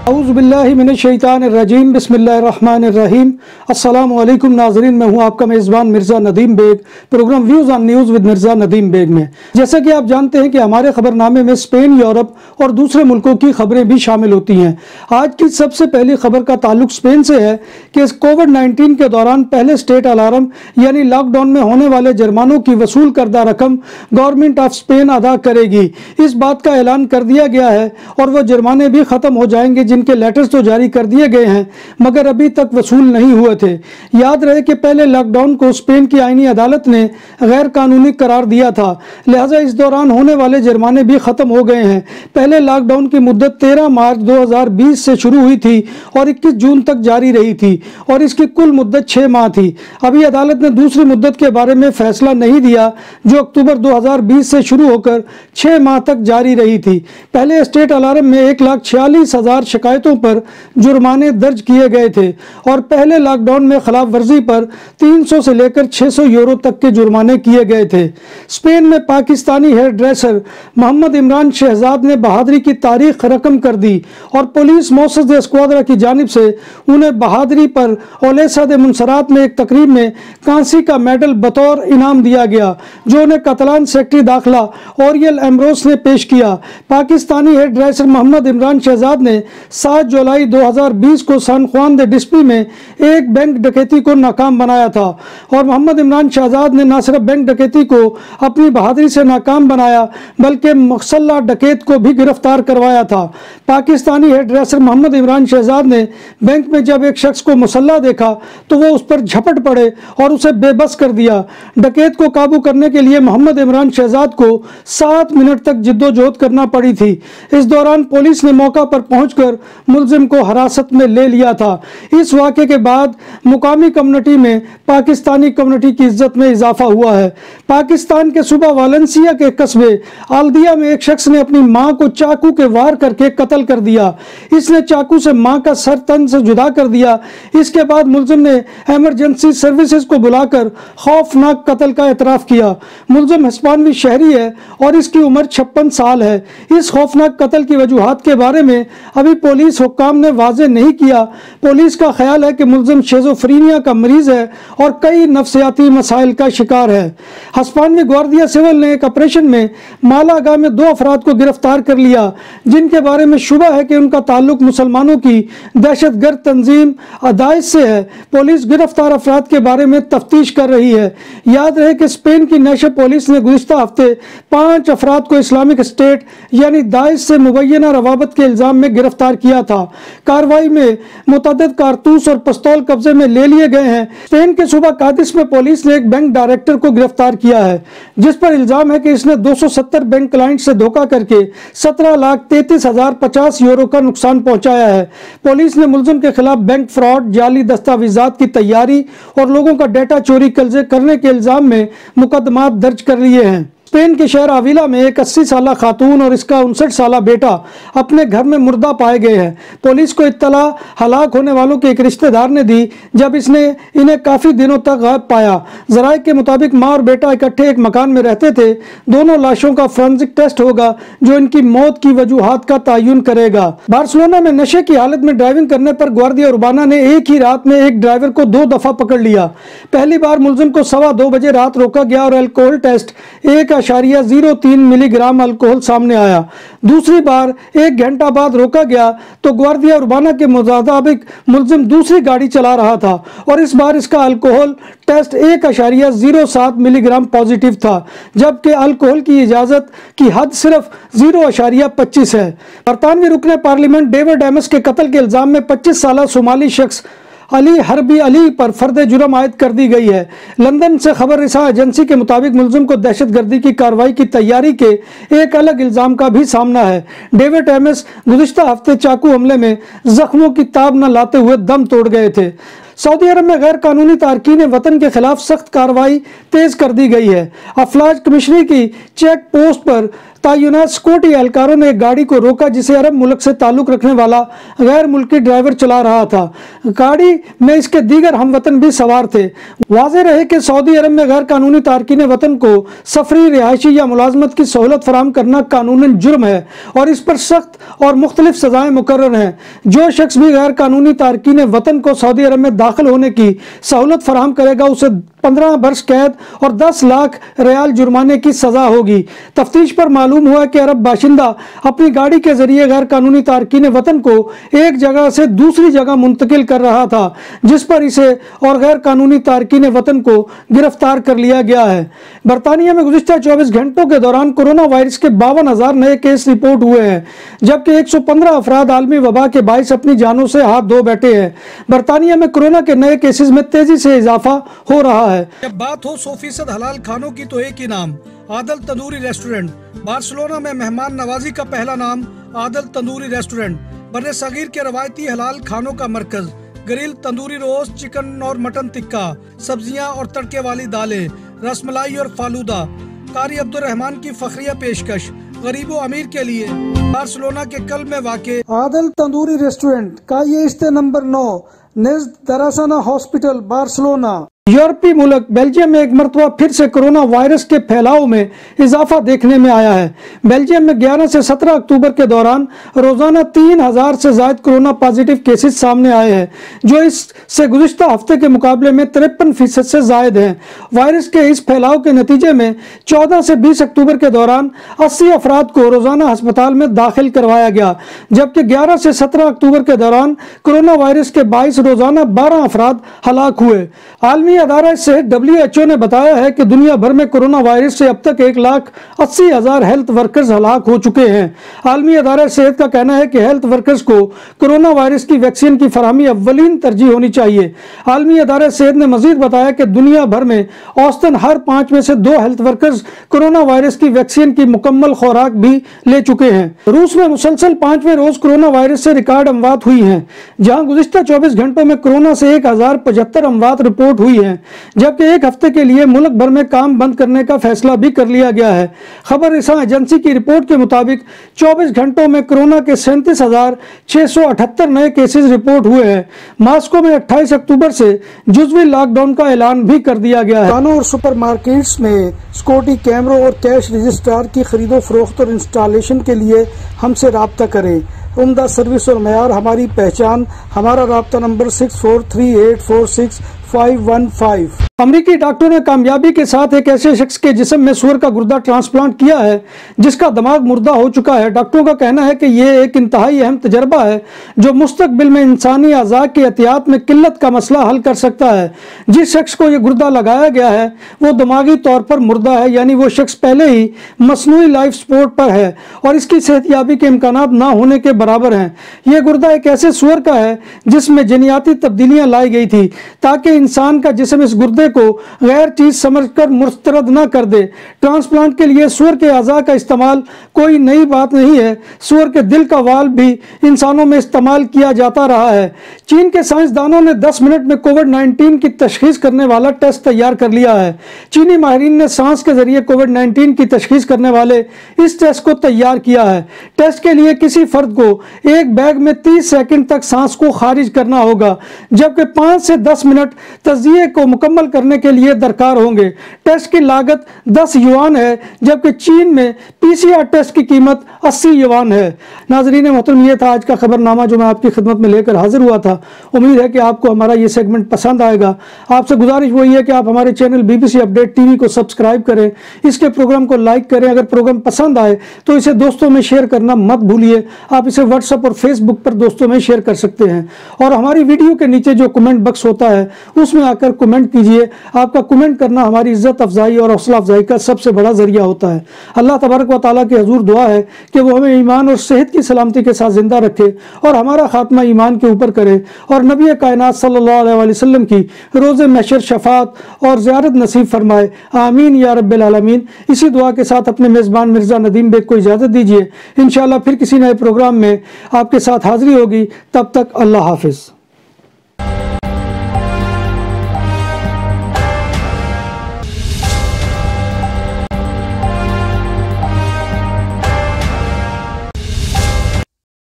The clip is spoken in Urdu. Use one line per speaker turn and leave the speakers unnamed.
اعوذ باللہ من الشیطان الرجیم بسم اللہ الرحمن الرحیم۔ السلام علیکم ناظرین، میں ہوں آپ کا میزبان Mirza Nadeem Baig, programme views on news with Mirza Nadeem Baig میں۔ جیسا کہ آپ جانتے ہیں کہ ہمارے خبرنامے میں اسپین، یورپ اور دوسرے ملکوں کی خبریں بھی شامل ہوتی ہیں۔ آج کی سب سے پہلی خبر کا تعلق اسپین سے ہے کہ اس کووڈ-19 کے دوران پہلے اسٹیٹ الارم یعنی لاک ڈاؤن میں ہونے والے جرمانوں کی وصول کردہ رقم گورنمنٹ آف اسپین ادا کرے گی۔ اس بات کا اعلان کر دیا گیا ہے اور وہ جرمانے بھی ختم ہو جائیں گے جن کے لیٹرز تو جاری کر دیے گئے ہیں مگر ابھی تک وصول نہیں ہوئے تھے۔ یاد رہے کہ پہلے لاک ڈاؤن کو اسپین کی آئینی عدالت نے غیر قانونی قرار دیا تھا، لہٰذا اس دوران ہونے والے جرمانے بھی ختم ہو گئے ہیں۔ پہلے لاک ڈاؤن کی مدت 13 مارچ 2020 سے شروع ہوئی تھی اور 21 جون تک جاری رہی تھی اور اس کی کل مدت 6 ماہ تھی۔ ابھی عدالت نے دوسری مدت کے بارے میں فیصلہ نہیں دیا جو اکتوبر 2020 سے شروع ہو کر 6 ماہ تک جاری رہی تھی۔ پہلے اسٹیٹ الارم میں 1,46,000 شکایتوں پر جرمانے درج کیے گئے تھے اور پہلے لاک ڈاؤن میں خلاف ورزی پر 300 سے لے کر 600 یورو تک کے جرمانے کیے گئے تھے۔ اسپین میں پاکستانی ہیئر ڈریسر محمد عمران شہزاد نے بہادری کی تاریخ رقم کر دی اور پولیس موسس دے اسکواڈرا کی جانب سے انہیں بہادری پر اولیسا دے منصرات میں ایک تقریب میں کانسی کا میڈل بطور انعام دیا گیا جو انہیں کاتالان سیکرٹری داخلہ اوریل ایمبروس نے پیش کیا۔ پاکستانی ہیئر ڈریسر محمد عمران شہزاد نے 7 جولائی 2020 کو سان خوان دے ڈسپی میں ایک بینک ڈکیتی کو ناکام بنایا تھا اور محمد عمران شہزاد نے نہ صرف بینک ڈکیتی کو اپنی بہادری سے ناکام بنایا بلکہ مسلح ڈکیت کو بھی گرفتار کروایا تھا۔ پاکستانی ہیئر ڈریسر محمد عمران شہزاد نے بینک میں جب ایک شخص کو مسلح دیکھا تو وہ اس پر جھپٹ پڑے اور اسے بے بس کر دیا۔ ڈکیت کو قابو کرنے کے لیے محمد عمران شہزاد کو 7 منٹ تک جدوجہد کرنا پڑی تھی۔ اس دوران پولیس نے موقع پر پہنچ کر ملزم کو حراست میں لے لیا تھا۔ اس واقعے کے بعد مقامی کمیونٹی میں پاکستانی کمیونٹی کی عزت میں اضافہ ہوا ہے۔ پاکستان کے صوبہ والنسیا کے قصبے آلدیا میں ایک شخص نے اپنی ماں کو چاقو کے وار کر کے قتل کر دیا۔ اس نے چاقو سے ماں کا سر تن سے جدا کر دیا۔ اس کے بعد ملزم نے ایمرجنسی سروسز کو بلا کر خوفناک قتل کا اعتراف کیا۔ ملزم ہسپانوی شہری ہے اور اس کی عمر 56 سال ہے۔ اس خوفناک قتل کی وجوہات کے بارے میں ابھی پولیس حکام نے واضح نہیں کیا۔ پولیس کا خیال ہے کہ ملزم شیزوفرینیا کا مریض ہے اور کئی نفسیاتی مسائل کا شکار ہے۔ ہسپانوی گواردیا سول نے ایک آپریشن میں مالاگا میں 2 افراد کو گرفتار کر لیا جن کے بارے میں شبہ ہے کہ ان کا تعلق مسلمانوں کی دہشت گرد تنظیم داعش سے ہے۔ پولیس گرفتار افراد کے بارے میں تفتیش کر رہی ہے۔ یاد رہے کہ اسپین کی نیشنل پولیس نے گزشتہ ہفتے 5 افراد کو اسلامک اسٹیٹ یعنی داعش سے مبینہ روابط کے الزام میں گرفتار کیا تھا۔ کارروائی میں متعدد کارتوس اور پستول قبضے میں لے لیے گئے ہیں۔ اسپین کے صوبہ کادس میں پولیس نے ایک بینک ڈائریکٹر کو گرفتار کیا ہے جس پر الزام ہے کہ اس نے 270 بینک کلائنٹ سے دھوکہ کر کے 17,33,050 یورو کا نقصان پہنچایا ہے۔ پولیس نے ملزم کے خلاف بینک فراڈ، جعلی دستاویزات کی تیاری اور لوگوں کا ڈیٹا چوری کرنے کے الزام میں مقدمات درج کر لیے ہیں۔ اسپین کے شہر آویلا میں ایک 80 سالہ خاتون اور اس کا 59 سالہ بیٹا اپنے گھر میں مردہ پائے گئے ہیں۔ پولیس کو اطلاع ہلاک ہونے والوں کے ایک رشتہ دار نے دی جب اس نے انہیں کافی دنوں تک غائب پایا۔ ذرائع کے مطابق ماں اور بیٹا اکٹھے ایک مکان میں رہتے تھے۔ دونوں لاشوں کا فورنزک ٹیسٹ ہوگا جو ان کی موت کی وجوہات کا تعین کرے گا۔ بارسلونا میں نشے کی حالت میں ڈرائیونگ کرنے پر گواردیا اربانا نے ایک ہی رات میں ایک ڈرائیور کو 2 دفعہ پکڑ لیا۔ پہلی بار ملزم کو 2:15 بجے رات روکا گیا اور الکوہل ٹیسٹ 1.03 ملی گرام الکوہل سامنے آیا۔ دوسری بار 1 گھنٹہ بعد روکا گیا تو گواردیا اربانا کے مطابق ملزم دوسری گاڑی چلا رہا تھا اور اس بار اس کا الکوہل ٹیسٹ 1.07 ملی گرام پازیٹیو تھا جبکہ الکوہل کی اجازت کی حد صرف 0.25 ہے۔ برطانوی رکن پارلیمنٹ ڈیوڈ ایمس کے قتل کے الزام میں 25 سالہ صومالی شخص علی حربی علی پر فرد جرم عائد کر دی گئی ہے۔ لندن سے خبر رساں ایجنسی کے مطابق ملزم کو دہشت گردی کی کارروائی کی تیاری کے ایک الگ الزام کا بھی سامنا ہے۔ ڈیوڈ ایمس گزشتہ ہفتے چاقو حملے میں زخموں کی تاب نہ لاتے ہوئے دم توڑ گئے تھے۔ سعودی عرب میں غیر قانونی تارکین وطن کے خلاف سخت کارروائی تیز کر دی گئی ہے۔ افلاج کمشنری کی چیک پوسٹ پر تعینات سیکورٹی اہلکاروں نے ایک گاڑی کو روکا جسے عرب ملک سے تعلق رکھنے والا غیر ملکی ڈرائیور چلا رہا تھا۔ گاڑی میں اس کے دیگر ہم وطن بھی سوار تھے۔ واضح رہے کہ سعودی عرب میں غیر قانونی تارکین وطن کو سفری، رہائشی یا ملازمت کی سہولت فراہم کرنا قانوناً جرم ہے اور اس پر سخت اور مختلف سزائیں مقرر ہیں۔ جو شخص بھی غیر قانونی تارکین وطن کو سعودی عرب میں داخل ہونے کی سہولت فراہم کرے گا اسے 15 برس قید اور 10 لاکھ ریال جرمانے کی سزا ہوگی۔ تفتیش پر معلوم ہوا کہ عرب باشندہ اپنی گاڑی کے ذریعے غیر قانونی تارکین وطن کو ایک جگہ سے دوسری جگہ منتقل کر رہا تھا، جس پر اسے اور غیر قانونی تارکین وطن کو گرفتار کر لیا گیا ہے۔ برطانیہ میں گزشتہ 24 گھنٹوں کے دوران کورونا وائرس کے 52,000 نئے کیس رپورٹ ہوئے ہیں، جبکہ 115 افراد عالمی وبا کے باعث اپنی جانوں سے ہاتھ دھو بیٹھے ہیں۔ برطانیہ میں کورونا کے نئے کیسز میں تیزی سے اضافہ ہو رہا ہے۔ جب بات ہو 100% حلال کھانوں کی تو ایک ہی نام، عادل تندوری ریسٹورنٹ۔ بارسلونا میں مہمان نوازی کا پہلا نام عادل تندوری ریسٹورنٹ، بر صغیر کے روایتی حلال کھانوں کا مرکز۔ گرل، تندوری روسٹ، چکن اور مٹن ٹکا، سبزیاں اور تڑکے والی دالیں، رس ملائی اور فالودہ۔ قاری عبدالرحمان کی فخریہ پیشکش، غریب و امیر کے لیے۔ بارسلونا کے قلب میں واقع عادل تندوری ریسٹورنٹ کا یہ استے نمبر 9 نزد دراسانہ ہاسپٹل، بارسلونا۔ یورپی ملک بیلجیم میں ایک مرتبہ پھر سے کرونا وائرس کے پھیلاؤ میں اضافہ دیکھنے میں آیا ہے۔ بیلجیم میں 11 سے 17 اکتوبر کے دوران روزانہ 3000 سے زائد کرونا پازیٹیو کیسز سامنے آئے ہیں، جو اس سے گزشتہ ہفتے کے مقابلے میں 53% سے زائد ہیں۔ وائرس کے اس پھیلاؤ کے نتیجے میں 14 سے 20 اکتوبر کے دوران 80 افراد کو روزانہ ہسپتال میں داخل کروایا گیا، جبکہ 11 سے 17 اکتوبر کے دوران کرونا وائرس کے باعث روزانہ 12 افراد ہلاک ہوئے۔ عالمی ادارہ صحت WHO نے بتایا ہے کہ دنیا بھر میں کرونا وائرس سے اب تک 1,80,000 ہیلتھ ورکرز ہلاک ہو چکے ہیں۔ عالمی ادارہ صحت کا کہنا ہے کہ ہیلتھ ورکرز کو کرونا وائرس کی ویکسین کی فراہمی اولین ترجیح ہونی چاہیے۔ عالمی ادارہ صحت نے مزید بتایا کہ دنیا بھر میں اوسطاً ہر 5 میں سے 2 ہیلتھ ورکرز کرونا وائرس کی ویکسین کی مکمل خوراک بھی لے چکے ہیں۔ روس میں مسلسل 5ویں روز کرونا وائرس سے ریکارڈ اموات ہوئی ہیں، جہاں گزشتہ 24 گھنٹوں میں کرونا سے 1075 اموات رپورٹ ہوئی ہیں، جبکہ ایک ہفتے کے لیے ملک بھر میں کام بند کرنے کا فیصلہ بھی کر لیا گیا ہے۔ خبر رساں ایجنسی کی رپورٹ کے مطابق 24 گھنٹوں میں کرونا کے 37,678 نئے کیسز رپورٹ ہوئے ہیں۔ ماسکو میں 28 اکتوبر سے جزوی لاک ڈاؤن کا اعلان بھی کر دیا گیا ہے۔ دکانوں اور سپر مارکیٹس میں سیکورٹی کیمروں اور کیش رجسٹرار کی خرید و فروخت اور انسٹالیشن کے لیے ہم سے رابطہ کریں۔ عمدہ سروس اور معیار ہماری پہچان۔ ہمارا رابطہ نمبر 6438465515۔ امریکی ڈاکٹروں نے کامیابی کے ساتھ ایک ایسے شخص کے جسم میں سور کا گردہ ٹرانسپلانٹ کیا ہے جس کا دماغ مردہ ہو چکا ہے۔ ڈاکٹروں کا کہنا ہے کہ یہ ایک انتہائی اہم تجربہ ہے جو مستقبل میں انسانی اعضاء کی احتیاط میں قلت کا مسئلہ حل کر سکتا ہے۔ جس شخص کو یہ گردہ لگایا گیا ہے وہ دماغی طور پر مردہ ہے، یعنی وہ شخص پہلے ہی مصنوعی لائف سپورٹ پر ہے اور اس کی صحت یابی کے امکانات نہ ہونے کے برابر ہیں۔ یہ گردہ ایک ایسے سور کا ہے جس میں جینیاتی تبدیلیاں لائی گئی تھی تاکہ انسان کا جسم اس گردے کو غیر چیز سمجھ کر مسترد نہ کر دے۔ ٹرانسپلانٹ کے لیے سور کے اعضاء کا استعمال کوئی نئی بات نہیں ہے۔ سور کے دل کا والو بھی انسانوں میں استعمال کیا جاتا رہا ہے۔ چین کے سائنسدانوں نے 10 منٹ میں کووڈ-19 کی تشخیص کرنے والا ٹیسٹ تیار کر لیا ہے۔ چینی ماہرین نے سانس کے ذریعے کووڈ-19 کی تشخیص کرنے والے اس ٹیسٹ کو تیار کیا ہے۔ ٹیسٹ کے لیے کسی فرد کو ایک بیگ میں 30 سیکنڈ تک سانس کو خارج کرنا ہوگا، جبکہ 5 سے 10 منٹ تجزیے کو مکمل کرنے کے لیے درکار ہوں گے۔ ٹیسٹ کی لاگت 10 یوان ہے، جبکہ چین میں PCR ٹیسٹ کی قیمت 80 یوان ہے۔ ناظرین محترم، یہ تھا آج کا خبر نامہ جو میں آپ کی خدمت میں لے کر حاضر ہوا تھا۔ امید ہے کہ آپ کو ہمارا یہ سیگمنٹ پسند آئے گا۔ آپ سے گزارش وہی ہے کہ آپ ہمارے چینل BBC اپڈیٹ TV کو سبسکرائب کریں، اس کے پروگرام کو لائک کریں۔ اگر پروگرام پسند آئے تو اسے دوستوں میں شیئر کرنا مت بھولیے۔ آپ اسے واٹس ایپ اور فیس بک پر دوستوں میں شیئر کر سکتے ہیں، اور ہماری ویڈیو کے نیچے جو کمنٹ باکس ہوتا ہے اس میں آ کر کمنٹ کیجئے۔ آپ کا کمنٹ کرنا ہماری عزت افزائی اور حوصلہ افزائی کا سب سے بڑا ذریعہ ہوتا ہے۔ اللہ تبارک و تعالیٰ کے حضور دعا ہے کہ وہ ہمیں ایمان اور صحت کی سلامتی کے ساتھ زندہ رکھے اور ہمارا خاتمہ ایمان کے اوپر کرے، اور نبی کائنات صلی اللہ علیہ وسلم کی روز محشر شفاعت اور زیارت نصیب فرمائے، آمین یا رب العالمین۔ اسی دعا کے ساتھ اپنے میزبان مرزا ندیم بیگ کو اجازت دیجیے۔ انشاءاللہ پھر کسی نئے پروگرام میں آپ کے ساتھ حاضری ہوگی۔ تب تک اللہ حافظ۔